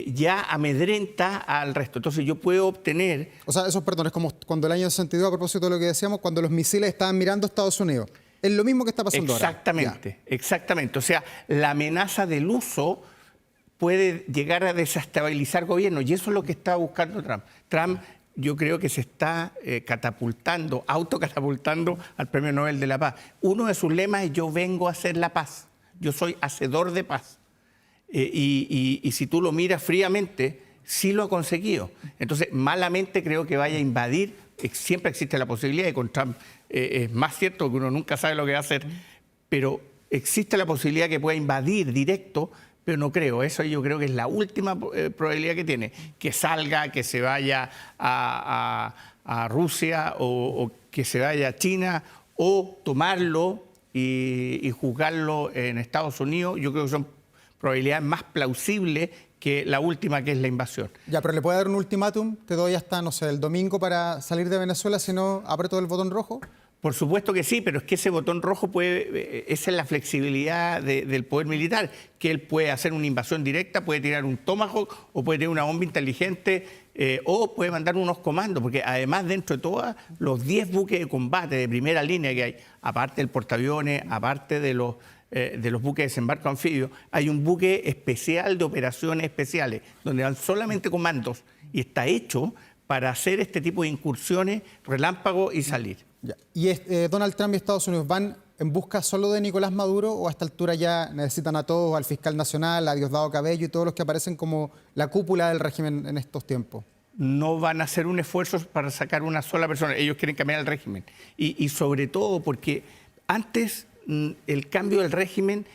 ya amedrenta al resto. Entonces yo puedo obtener... O sea, eso, perdón, es como cuando el año 62, a propósito de lo que decíamos, cuando los misiles estaban mirando a Estados Unidos. Es lo mismo que está pasando exactamente, ahora. Exactamente. O sea, la amenaza del uso puede llegar a desestabilizar gobiernos, y eso es lo que está buscando Trump. Trump, yo creo que se está autocatapultando al Premio Nobel de la Paz. Uno de sus lemas es: yo vengo a hacer la paz, yo soy hacedor de paz. Y si tú lo miras fríamente, sí lo ha conseguido. Entonces, malamente creo que vaya a invadir siempre existe la posibilidad, y con Trump es más cierto que uno nunca sabe lo que va a hacer, pero existe la posibilidad que pueda invadir directo, pero no creo. Eso yo creo que es la última probabilidad que tiene, que salga, que se vaya a Rusia o que se vaya a China, o tomarlo y juzgarlo en Estados Unidos. Yo creo que son probabilidades más plausibles que la última, que es la invasión. Ya, pero ¿le puede dar un ultimátum? Te doy hasta, no sé, el domingo para salir de Venezuela si no aprieto el botón rojo. Por supuesto que sí, pero es que ese botón rojo esa es la flexibilidad del poder militar, que él puede hacer una invasión directa, puede tirar un Tomahawk o puede tener una bomba inteligente o puede mandar unos comandos, porque además dentro de todos los 10 buques de combate de primera línea que hay, aparte del portaaviones, aparte de los buques de desembarco anfibio, hay un buque especial de operaciones especiales, donde van solamente comandos y está hecho para hacer este tipo de incursiones, relámpago y salir. Ya. ¿Y Donald Trump y Estados Unidos van en busca solo de Nicolás Maduro o a esta altura ya necesitan a todos, al fiscal nacional, a Diosdado Cabello y todos los que aparecen como la cúpula del régimen en estos tiempos? No van a hacer un esfuerzo para sacar una sola persona. Ellos quieren cambiar el régimen. Y sobre todo porque antes el cambio del régimen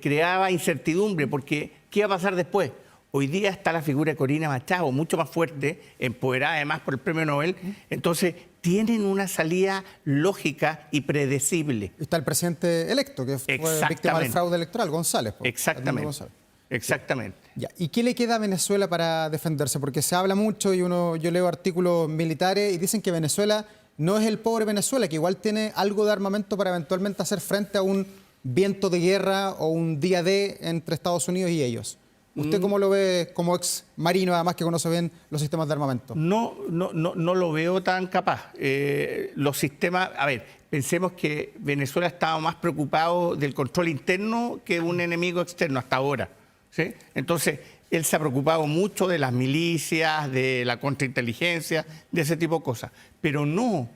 creaba incertidumbre, porque ¿qué iba a pasar después? Hoy día está la figura de Corina Machado, mucho más fuerte, empoderada además por el premio Nobel. Entonces, tienen una salida lógica y predecible. Está el presidente electo, que fue víctima del fraude electoral, González. Exactamente. González. Exactamente. Ya. ¿Y qué le queda a Venezuela para defenderse? Porque se habla mucho y yo leo artículos militares y dicen que Venezuela no es el pobre Venezuela, que igual tiene algo de armamento para eventualmente hacer frente a un viento de guerra o un día D entre Estados Unidos y ellos. ¿Usted cómo lo ve como ex marino, además que conoce bien los sistemas de armamento? No lo veo tan capaz. Los sistemas, a ver, pensemos que Venezuela estaba más preocupado del control interno que de un enemigo externo hasta ahora, ¿sí? Entonces, él se ha preocupado mucho de las milicias, de la contrainteligencia, de ese tipo de cosas. Pero no,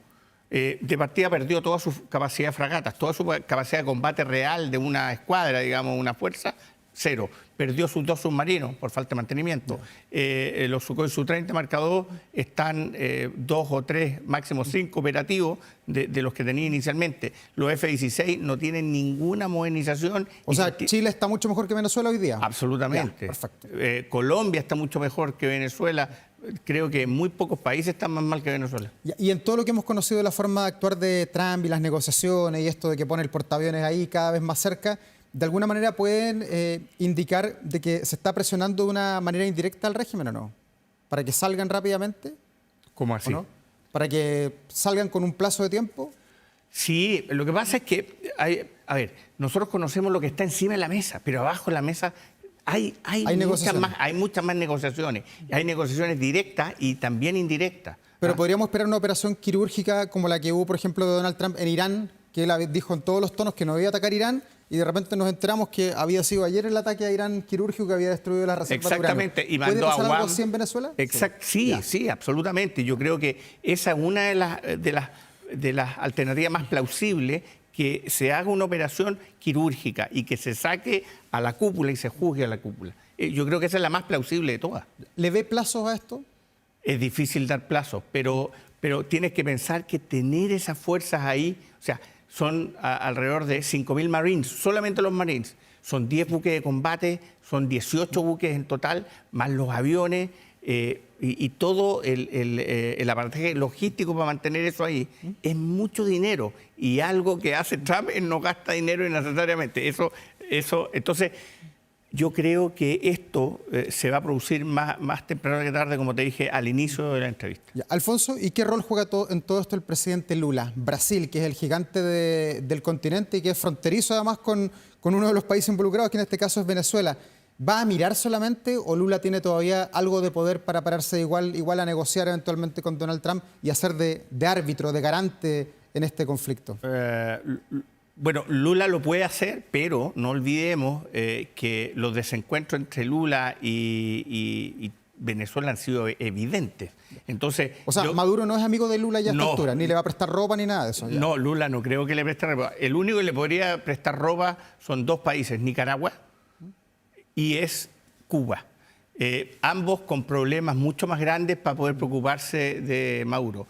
de partida perdió toda su capacidad de fragatas, toda su capacidad de combate real de una escuadra, digamos, una fuerza, cero. Perdió sus 2 submarinos por falta de mantenimiento. Los Sukhoi Su-30 Mark II están 2 o 3, máximo 5 operativos de los que tenía inicialmente. Los F-16 no tienen ninguna modernización. O sea, Chile está mucho mejor que Venezuela hoy día. Absolutamente. Ya, perfecto. Colombia está mucho mejor que Venezuela. Creo que muy pocos países están más mal que Venezuela. Y en todo lo que hemos conocido de la forma de actuar de Trump y las negociaciones y esto de que pone el portaaviones ahí cada vez más cerca, ¿de alguna manera pueden indicar de que se está presionando de una manera indirecta al régimen o no? ¿Para que salgan rápidamente? ¿Cómo así? ¿O no? ¿Para que salgan con un plazo de tiempo? Sí, lo que pasa es que, a ver, nosotros conocemos lo que está encima de la mesa, pero abajo de la mesa hay muchas más negociaciones. Hay negociaciones directas y también indirectas. Pero podríamos esperar una operación quirúrgica como la que hubo, por ejemplo, de Donald Trump en Irán, que él dijo en todos los tonos que no iba a atacar Irán, y de repente nos enteramos que había sido ayer el ataque a Irán quirúrgico que había destruido la reserva de uranio. Exactamente. Y ¿Puede mandó pasar a algo así en Venezuela? Sí, absolutamente. Yo creo que esa es una de las alternativas más plausibles, que se haga una operación quirúrgica y que se saque a la cúpula y se juzgue a la cúpula. Yo creo que esa es la más plausible de todas. ¿Le ve plazos a esto? Es difícil dar plazos, pero tienes que pensar que tener esas fuerzas ahí, o sea, son alrededor de 5.000 Marines, solamente los Marines. Son 10 buques de combate, son 18 buques en total, más los aviones y todo el aparataje logístico para mantener eso ahí. Es mucho dinero, y algo que hace Trump es no gasta dinero innecesariamente. Entonces, yo creo que esto se va a producir más temprano que tarde, como te dije al inicio de la entrevista. Ya. Alfonso, ¿y qué rol juega en todo esto el presidente Lula? Brasil, que es el gigante del continente y que es fronterizo además con uno de los países involucrados, que en este caso es Venezuela. ¿Va a mirar solamente o Lula tiene todavía algo de poder para pararse igual a negociar eventualmente con Donald Trump y hacer de árbitro, de garante en este conflicto? Bueno, Lula lo puede hacer, pero no olvidemos que los desencuentros entre Lula y Venezuela han sido evidentes. Entonces, o sea, Maduro no es amigo de Lula ya a esta altura, ni le va a prestar ropa ni nada de eso. Ya. No, Lula no creo que le preste ropa. El único que le podría prestar ropa son 2 países, Nicaragua y es Cuba. ambos con problemas mucho más grandes para poder preocuparse de Maduro.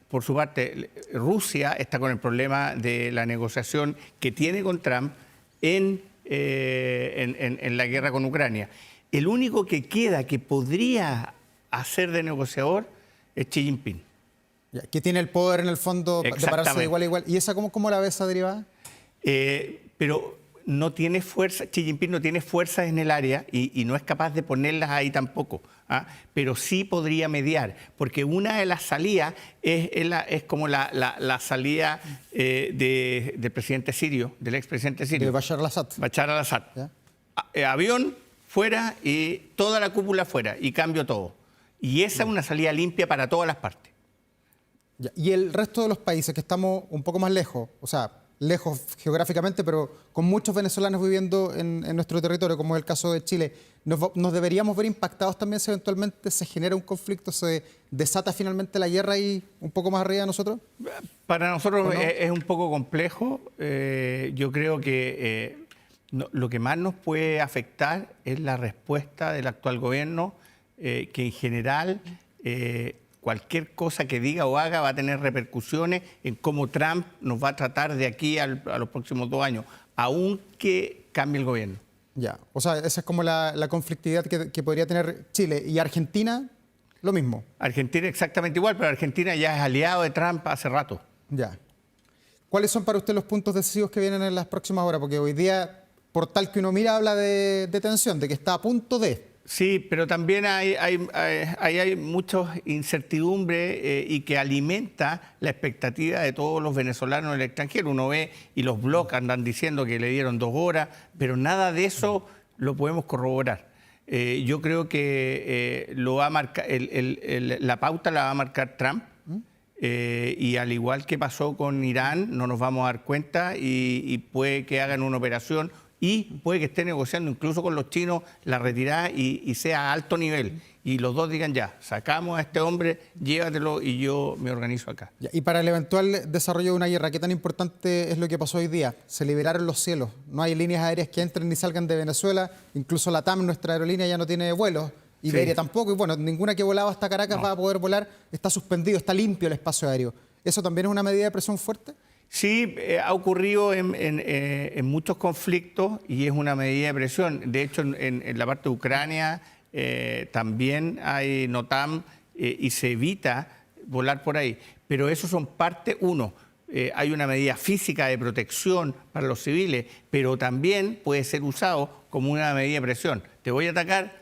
Por su parte, Rusia está con el problema de la negociación que tiene con Trump en la guerra con Ucrania. El único que queda que podría hacer de negociador es Xi Jinping. Ya, que tiene el poder en el fondo de pararse de igual a igual. ¿Y esa cómo la ves esa derivada? Pero no tiene fuerza, Xi Jinping no tiene fuerzas en el área y no es capaz de ponerlas ahí tampoco. Pero sí podría mediar, porque una de las salidas es como la salida del presidente sirio, del expresidente sirio. De Bashar al-Assad. Bashar al-Assad. Avión fuera y toda la cúpula fuera y cambio todo. Y esa es una salida limpia para todas las partes. Ya. Y el resto de los países que estamos un poco más lejos, o sea, lejos geográficamente, pero con muchos venezolanos viviendo en nuestro territorio, como es el caso de Chile, ¿nos deberíamos ver impactados también si eventualmente se genera un conflicto, se desata finalmente la guerra ahí un poco más arriba de nosotros? Para nosotros es un poco complejo. Yo creo que lo que más nos puede afectar es la respuesta del actual gobierno, que en general cualquier cosa que diga o haga va a tener repercusiones en cómo Trump nos va a tratar de aquí a los próximos 2 años, aunque cambie el gobierno. Ya, o sea, esa es como la conflictividad que podría tener Chile. ¿Y Argentina? Lo mismo. Argentina exactamente igual, pero Argentina ya es aliado de Trump hace rato. Ya. ¿Cuáles son para usted los puntos decisivos que vienen en las próximas horas? Porque hoy día, por tal que uno mira, habla de tensión, de que está a punto de... Sí, pero también hay mucha incertidumbre y que alimenta la expectativa de todos los venezolanos en el extranjero. Uno ve y los blogs andan diciendo que le dieron 2 horas, pero nada de eso lo podemos corroborar. Yo creo que lo va a marcar, la pauta la va a marcar Trump. Y al igual que pasó con Irán, no nos vamos a dar cuenta y puede que hagan una operación y puede que esté negociando incluso con los chinos la retirada y sea a alto nivel. Y los dos digan ya, sacamos a este hombre, llévatelo y yo me organizo acá. Y para el eventual desarrollo de una guerra, ¿qué tan importante es lo que pasó hoy día? Se liberaron los cielos, no hay líneas aéreas que entren ni salgan de Venezuela, incluso LATAM, nuestra aerolínea, ya no tiene vuelos. Iberia tampoco, y bueno, ninguna que volaba hasta Caracas va a poder volar, está suspendido, está limpio el espacio aéreo. ¿Eso también es una medida de presión fuerte? Sí, ha ocurrido en muchos conflictos y es una medida de presión. De hecho, en la parte de Ucrania también hay NOTAM y se evita volar por ahí. Pero eso son parte, hay una medida física de protección para los civiles, pero también puede ser usado como una medida de presión. Te voy a atacar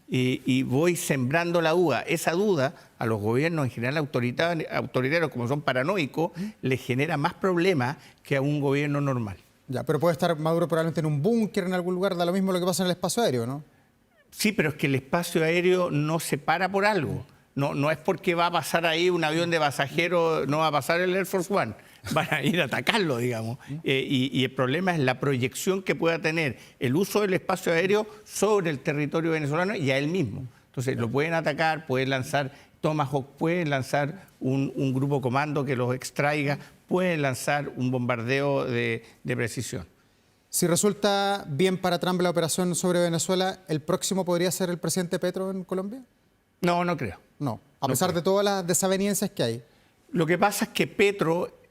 y voy sembrando la duda. Esa duda a los gobiernos en general autoritarios, como son paranoicos, les genera más problemas que a un gobierno normal. Ya, pero puede estar Maduro probablemente en un búnker en algún lugar, da lo mismo lo que pasa en el espacio aéreo, ¿no? Sí, pero es que el espacio aéreo no se para por algo. No es porque va a pasar ahí un avión de pasajeros, no va a pasar el Air Force One. Van a ir a atacarlo, digamos. Y el problema es la proyección que pueda tener el uso del espacio aéreo sobre el territorio venezolano y a él mismo. Entonces, lo pueden atacar, pueden lanzar Tomahawk, pueden lanzar un grupo comando que los extraiga, pueden lanzar un bombardeo de precisión. Si resulta bien para Trump la operación sobre Venezuela, ¿el próximo podría ser el presidente Petro en Colombia? No, no creo. No, a pesar de todas las desavenencias que hay. Lo que pasa es que Petro,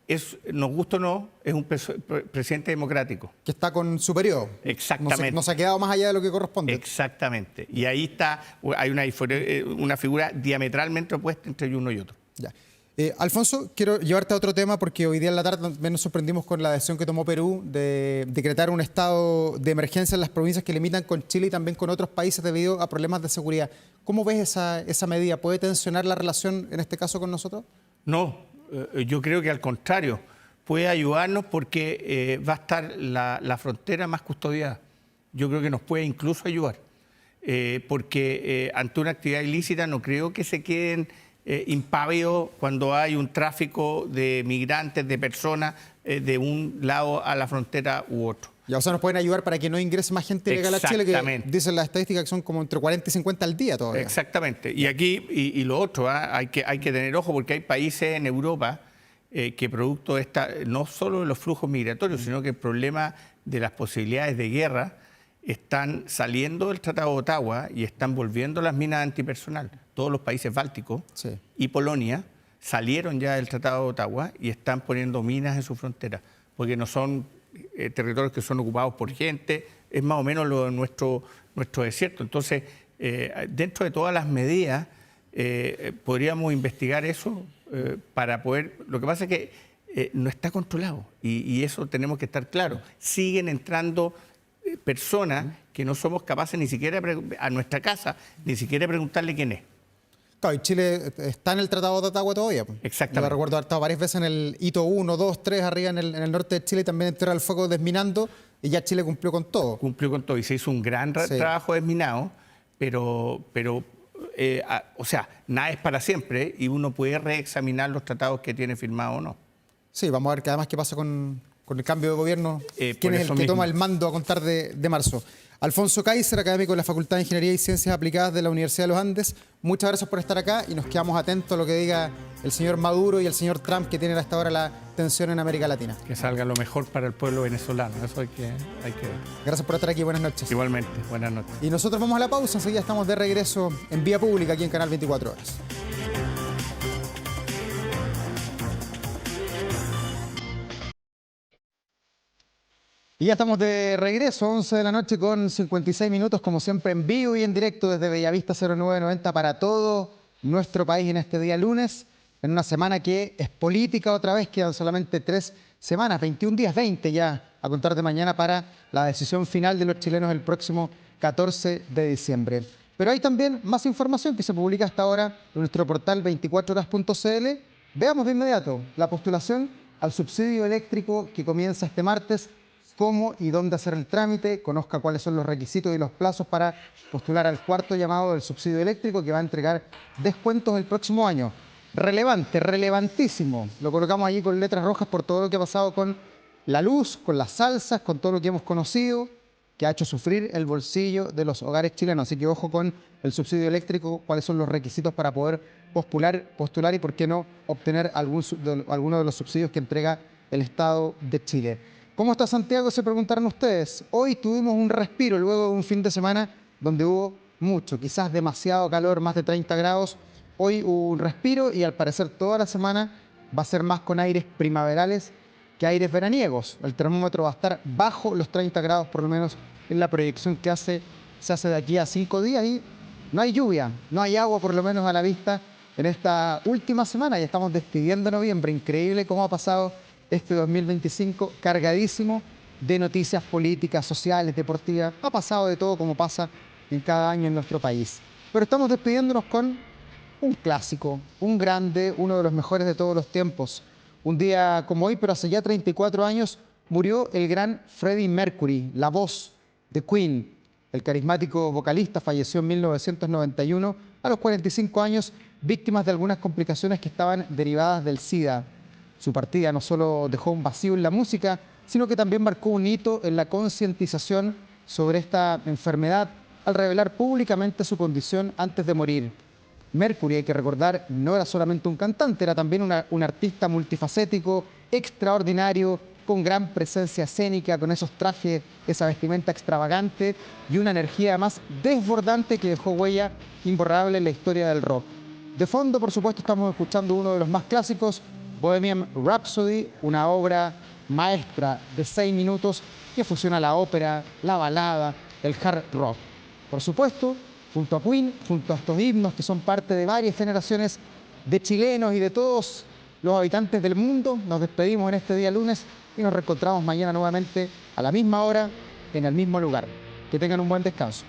nos gusta o no, es un presidente democrático. Que está con su periodo. Exactamente. No se ha quedado más allá de lo que corresponde. Exactamente. Y ahí está, hay una figura diametralmente opuesta entre uno y otro. Ya. Alfonso, quiero llevarte a otro tema porque hoy día en la tarde también nos sorprendimos con la decisión que tomó Perú de decretar un estado de emergencia en las provincias que limitan con Chile y también con otros países debido a problemas de seguridad. ¿Cómo ves esa medida? ¿Puede tensionar la relación en este caso con nosotros? No, yo creo que al contrario, puede ayudarnos porque va a estar la frontera más custodiada. Yo creo que nos puede incluso ayudar, porque ante una actividad ilícita no creo que se queden impávidos cuando hay un tráfico de migrantes, de personas, de un lado a la frontera u otro. Ya, o sea, nos pueden ayudar para que no ingrese más gente ilegal a Chile, que dicen las estadísticas que son como entre 40 y 50 al día todavía. Exactamente. Y aquí, y lo otro, hay que tener ojo porque hay países en Europa que producto de no solo de los flujos migratorios, sino que el problema de las posibilidades de guerra, están saliendo del Tratado de Ottawa y están volviendo las minas antipersonal. Todos los países bálticos Sí. y Polonia salieron ya del Tratado de Ottawa y están poniendo minas en su frontera, porque no son territorios que son ocupados por gente, es más o menos lo de nuestro desierto. Entonces, dentro de todas las medidas, podríamos investigar eso para poder... Lo que pasa es que no está controlado y eso tenemos que estar claros. Siguen entrando personas que no somos capaces ni siquiera a nuestra casa, ni siquiera preguntarle quién es. Claro, y Chile está en el Tratado de Ottawa todavía. Exactamente. Yo recuerdo haber estado varias veces en el hito 1, 2, 3, arriba en el norte de Chile, y también en Tierra del Fuego desminando, y ya Chile cumplió con todo. Cumplió con todo y se hizo un gran trabajo desminado, pero o sea, nada es para siempre y uno puede reexaminar los tratados que tiene firmados o no. Sí, vamos a ver que además qué pasa con el cambio de gobierno, quién es el que mismo toma el mando a contar de marzo. Alfonso Kaiser, académico de la Facultad de Ingeniería y Ciencias Aplicadas de la Universidad de los Andes, muchas gracias por estar acá y nos quedamos atentos a lo que diga el señor Maduro y el señor Trump, que tienen hasta ahora la tensión en América Latina. Que salga lo mejor para el pueblo venezolano, eso hay que ver. Gracias por estar aquí, buenas noches. Igualmente, buenas noches. Y nosotros vamos a la pausa, enseguida estamos de regreso en Vía Pública aquí en Canal 24 Horas. Y ya estamos de regreso, 11 de la noche con 56 minutos, como siempre en vivo y en directo desde Bellavista 0990 para todo nuestro país en este día lunes, en una semana que es política otra vez, quedan solamente 3 semanas, 21 días, 20 ya a contar de mañana para la decisión final de los chilenos el próximo 14 de diciembre. Pero hay también más información que se publica hasta ahora en nuestro portal 24horas.cl. Veamos de inmediato la postulación al subsidio eléctrico que comienza este martes. Cómo y dónde hacer el trámite, conozca cuáles son los requisitos y los plazos para postular al cuarto llamado del subsidio eléctrico que va a entregar descuentos el próximo año. Relevante, relevantísimo. Lo colocamos allí con letras rojas por todo lo que ha pasado con la luz, con las salsas, con todo lo que hemos conocido, que ha hecho sufrir el bolsillo de los hogares chilenos. Así que ojo con el subsidio eléctrico, cuáles son los requisitos para poder postular y por qué no obtener alguno de los subsidios que entrega el Estado de Chile. ¿Cómo está Santiago? Se preguntaron ustedes. Hoy tuvimos un respiro luego de un fin de semana donde hubo mucho, quizás demasiado calor, más de 30 grados. Hoy hubo un respiro y al parecer toda la semana va a ser más con aires primaverales que aires veraniegos. El termómetro va a estar bajo los 30 grados por lo menos en la proyección que se hace de aquí a 5 días y no hay lluvia, no hay agua por lo menos a la vista en esta última semana. Ya estamos despidiendo noviembre. Increíble cómo ha pasado este 2025, cargadísimo de noticias políticas, sociales, deportivas. Ha pasado de todo como pasa en cada año en nuestro país. Pero estamos despidiéndonos con un clásico, un grande, uno de los mejores de todos los tiempos. Un día como hoy, pero hace ya 34 años, murió el gran Freddie Mercury, la voz de Queen. El carismático vocalista falleció en 1991 a los 45 años, víctimas de algunas complicaciones que estaban derivadas del SIDA. Su partida no solo dejó un vacío en la música, sino que también marcó un hito en la concientización sobre esta enfermedad al revelar públicamente su condición antes de morir. Mercury, hay que recordar, no era solamente un cantante, era también un artista multifacético, extraordinario, con gran presencia escénica, con esos trajes, esa vestimenta extravagante y una energía además desbordante que dejó huella imborrable en la historia del rock. De fondo, por supuesto, estamos escuchando uno de los más clásicos, Bohemian Rhapsody, una obra maestra de 6 minutos que fusiona la ópera, la balada, el hard rock. Por supuesto, junto a Queen, junto a estos himnos que son parte de varias generaciones de chilenos y de todos los habitantes del mundo, nos despedimos en este día lunes y nos reencontramos mañana nuevamente a la misma hora, en el mismo lugar. Que tengan un buen descanso.